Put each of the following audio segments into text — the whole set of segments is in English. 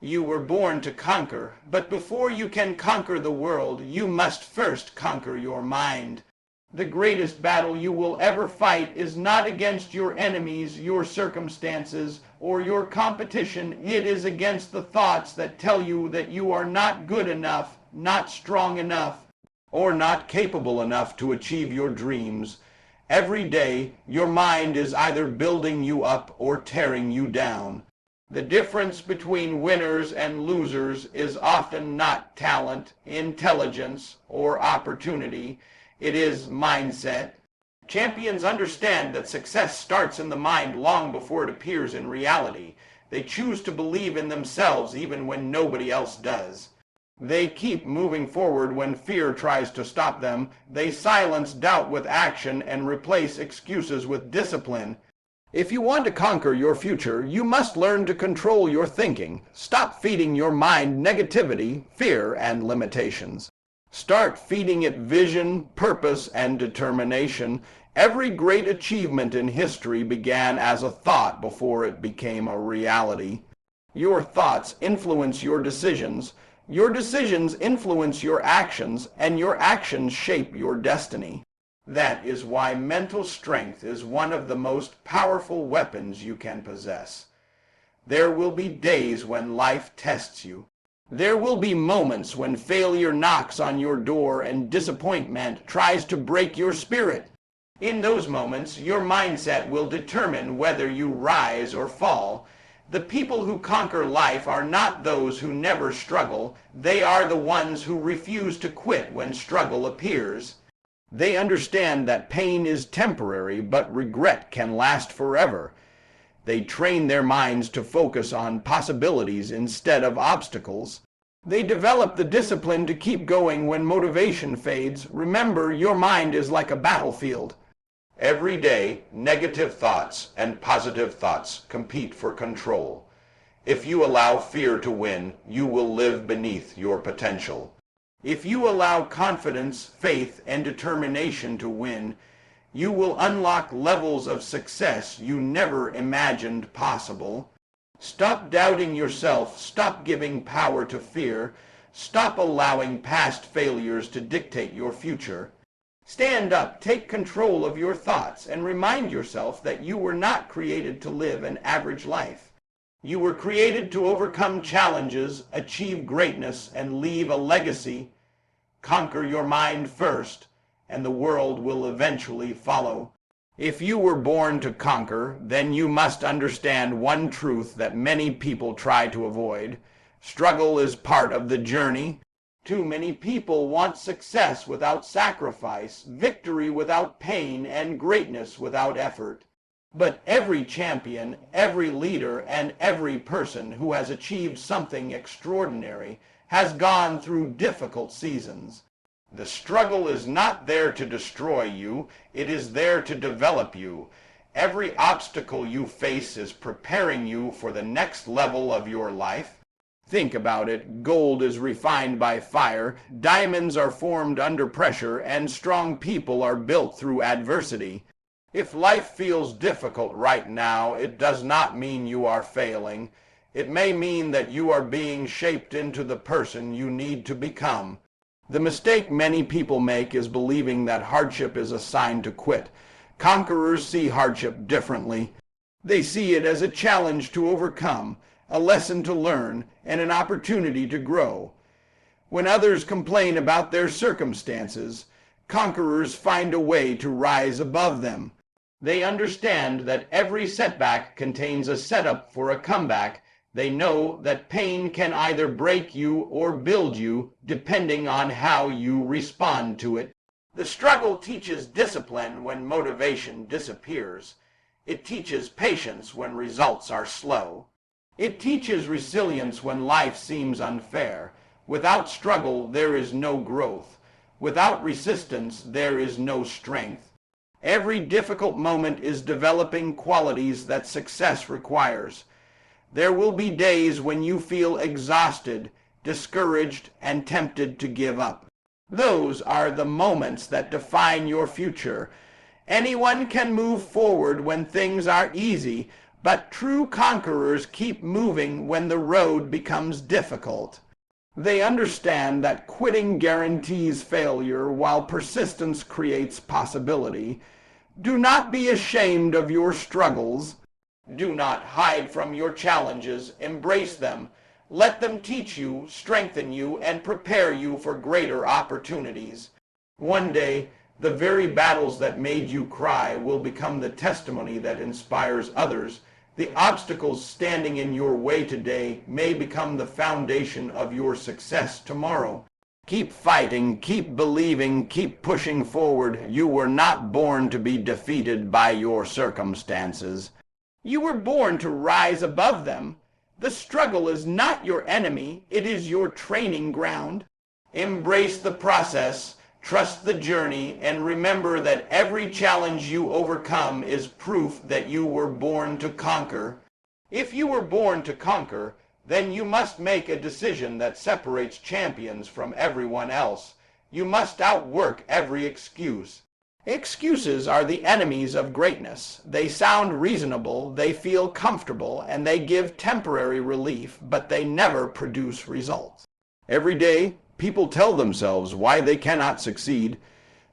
You were born to conquer, but before you can conquer the world, you must first conquer your mind. The greatest battle you will ever fight is not against your enemies, your circumstances, or your competition. It is against the thoughts that tell you that you are not good enough, not strong enough, or not capable enough to achieve your dreams. Every day, your mind is either building you up or tearing you down. The difference between winners and losers is often not talent, intelligence, or opportunity. It is mindset. Champions understand that success starts in the mind long before it appears in reality. They choose to believe in themselves even when nobody else does. They keep moving forward when fear tries to stop them. They silence doubt with action and replace excuses with discipline. If you want to conquer your future, you must learn to control your thinking. Stop feeding your mind negativity, fear, and limitations. Start feeding it vision, purpose, and determination. Every great achievement in history began as a thought before it became a reality. Your thoughts influence your decisions. Your decisions influence your actions, and your actions shape your destiny. That is why mental strength is one of the most powerful weapons you can possess. There will be days when life tests you. There will be moments when failure knocks on your door and disappointment tries to break your spirit. In those moments, your mindset will determine whether you rise or fall. The people who conquer life are not those who never struggle. They are the ones who refuse to quit when struggle appears. They understand that pain is temporary, but regret can last forever. They train their minds to focus on possibilities instead of obstacles. They develop the discipline to keep going when motivation fades. Remember, your mind is like a battlefield. Every day, negative thoughts and positive thoughts compete for control. If you allow fear to win, you will live beneath your potential. If you allow confidence, faith, and determination to win, you will unlock levels of success you never imagined possible. Stop doubting yourself. Stop giving power to fear. Stop allowing past failures to dictate your future. Stand up, take control of your thoughts, and remind yourself that you were not created to live an average life. You were created to overcome challenges, achieve greatness, and leave a legacy. Conquer your mind first, and the world will eventually follow. If you were born to conquer, then you must understand one truth that many people try to avoid. Struggle is part of the journey. Too many people want success without sacrifice, victory without pain, and greatness without effort. But every champion, every leader, and every person who has achieved something extraordinary has gone through difficult seasons. The struggle is not there to destroy you, it is there to develop you. Every obstacle you face is preparing you for the next level of your life. Think about it. Gold is refined by fire, diamonds are formed under pressure, and strong people are built through adversity. If life feels difficult right now, it does not mean you are failing. It may mean that you are being shaped into the person you need to become. The mistake many people make is believing that hardship is a sign to quit. Conquerors see hardship differently. They see it as a challenge to overcome, a lesson to learn, and an opportunity to grow. When others complain about their circumstances, conquerors find a way to rise above them. They understand that every setback contains a setup for a comeback. They know that pain can either break you or build you, depending on how you respond to it. The struggle teaches discipline when motivation disappears. It teaches patience when results are slow. It teaches resilience when life seems unfair. Without struggle, there is no growth. Without resistance, there is no strength. Every difficult moment is developing qualities that success requires. There will be days when you feel exhausted, discouraged, and tempted to give up. Those are the moments that define your future. Anyone can move forward when things are easy, But true conquerors keep moving when the road becomes difficult. They understand that quitting guarantees failure while persistence creates possibility. Do not be ashamed of your struggles. Do not hide from your challenges. Embrace them. Let them teach you, strengthen you, and prepare you for greater opportunities. One day, the very battles that made you cry will become the testimony that inspires others. The obstacles standing in your way today may become the foundation of your success tomorrow. Keep fighting, keep believing, keep pushing forward. You were not born to be defeated by your circumstances. You were born to rise above them. The struggle is not your enemy, it is your training ground. Embrace the process, trust the journey, and remember that every challenge you overcome is proof that you were born to conquer. If you were born to conquer, then you must make a decision that separates champions from everyone else. You must outwork every excuse. Excuses are the enemies of greatness. They sound reasonable, they feel comfortable, and they give temporary relief, but they never produce results. Every day, people tell themselves why they cannot succeed.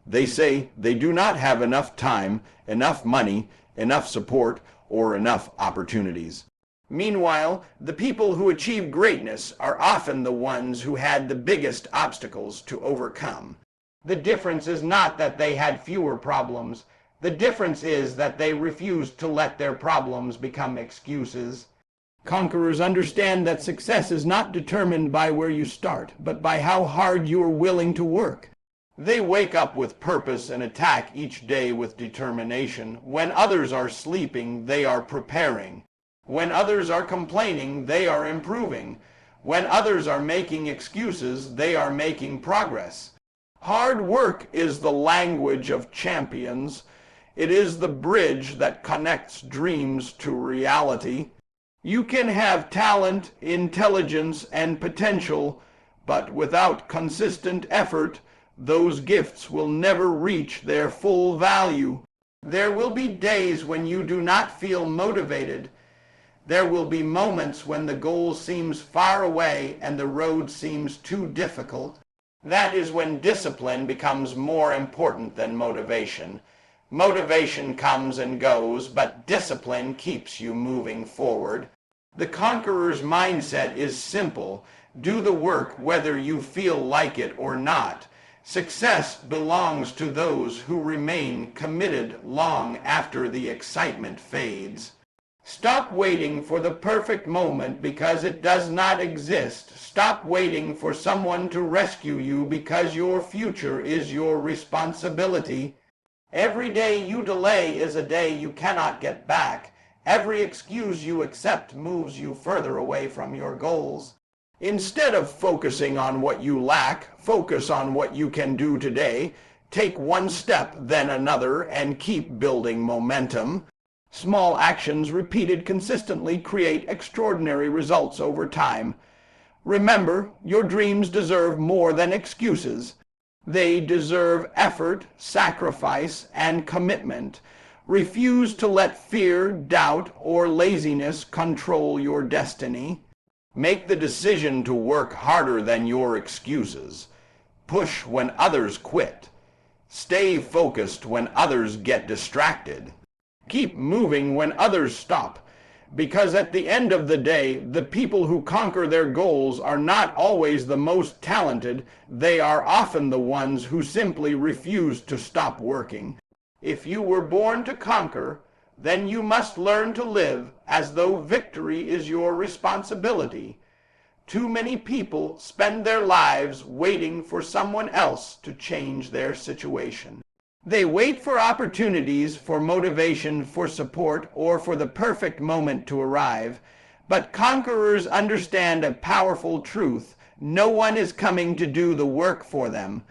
They say they do not have enough time, enough money, enough support, or enough opportunities. Meanwhile, the people who achieve greatness are often the ones who had the biggest obstacles to overcome. The difference is not that they had fewer problems. The difference is that they refused to let their problems become excuses. Conquerors understand that success is not determined by where you start, but by how hard you are willing to work. They wake up with purpose and attack each day with determination. When others are sleeping, they are preparing. When others are complaining, they are improving. When others are making excuses, they are making progress. Hard work is the language of champions. It is the bridge that connects dreams to reality. You can have talent, intelligence, and potential, but without consistent effort, those gifts will never reach their full value. There will be days when you do not feel motivated. There will be moments when the goal seems far away and the road seems too difficult. That is when discipline becomes more important than motivation. Motivation comes and goes, but discipline keeps you moving forward. The conqueror's mindset is simple. Do the work whether you feel like it or not. Success belongs to those who remain committed long after the excitement fades. Stop waiting for the perfect moment because it does not exist. Stop waiting for someone to rescue you because your future is your responsibility. Every day you delay is a day you cannot get back. Every excuse you accept moves you further away from your goals. Instead of focusing on what you lack, focus on what you can do today. Take one step, then another, and keep building momentum. Small actions repeated consistently create extraordinary results over time. Remember, your dreams deserve more than excuses. They deserve effort, sacrifice, and commitment. Refuse to let fear, doubt, or laziness control your destiny. Make the decision to work harder than your excuses. Push when others quit. Stay focused when others get distracted. Keep moving when others stop, because at the end of the day, the people who conquer their goals are not always the most talented. They are often the ones who simply refuse to stop working. If you were born to conquer, then you must learn to live as though victory is your responsibility. Too many people spend their lives waiting for someone else to change their situation. They wait for opportunities, for motivation, for support, or for the perfect moment to arrive. But conquerors understand a powerful truth. No one is coming to do the work for them.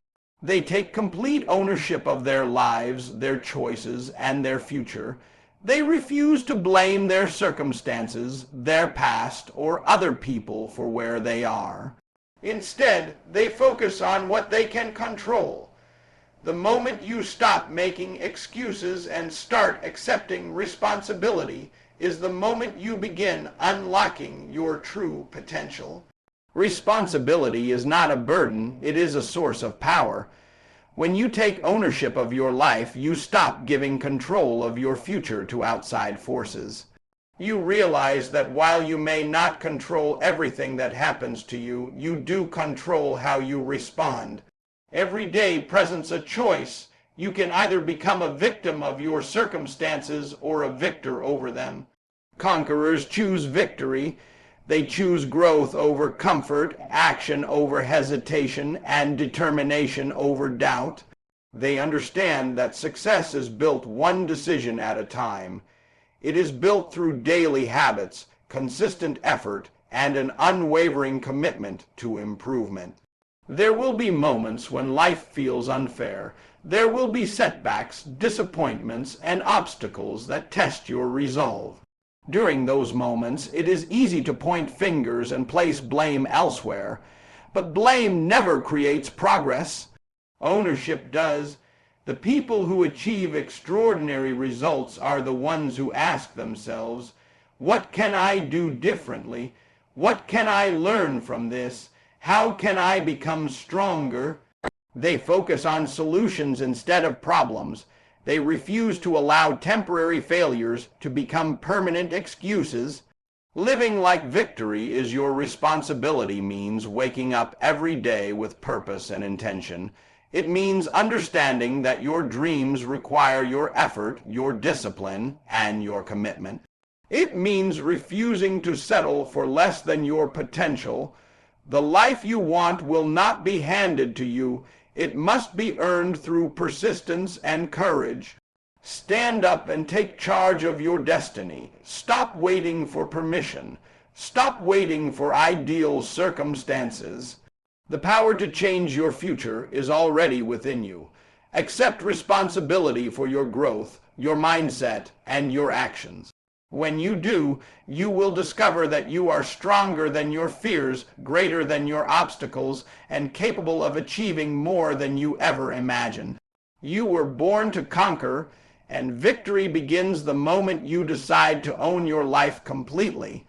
They take complete ownership of their lives, their choices, and their future. They refuse to blame their circumstances, their past, or other people for where they are. Instead, they focus on what they can control. The moment you stop making excuses and start accepting responsibility is the moment you begin unlocking your true potential. Responsibility is not a burden, it is a source of power. When you take ownership of your life, you stop giving control of your future to outside forces. You realize that while you may not control everything that happens to you, you do control how you respond. Every day presents a choice. You can either become a victim of your circumstances or a victor over them. Conquerors choose victory. They choose growth over comfort, action over hesitation, and determination over doubt. They understand that success is built one decision at a time. It is built through daily habits, consistent effort, and an unwavering commitment to improvement. There will be moments when life feels unfair. There will be setbacks, disappointments, and obstacles that test your resolve. During those moments, it is easy to point fingers and place blame elsewhere, but blame never creates progress. Ownership does. The people who achieve extraordinary results are the ones who ask themselves, what can I do differently? What can I learn from this? How can I become stronger? They focus on solutions instead of problems. They refuse to allow temporary failures to become permanent excuses. Living like victory is your responsibility means waking up every day with purpose and intention. It means understanding that your dreams require your effort, your discipline, and your commitment. It means refusing to settle for less than your potential. The life you want will not be handed to you. It must be earned through persistence and courage. Stand up and take charge of your destiny. Stop waiting for permission. Stop waiting for ideal circumstances. The power to change your future is already within you. Accept responsibility for your growth, your mindset, and your actions. When you do, you will discover that you are stronger than your fears, greater than your obstacles, and capable of achieving more than you ever imagined. You were born to conquer, and victory begins the moment you decide to own your life completely.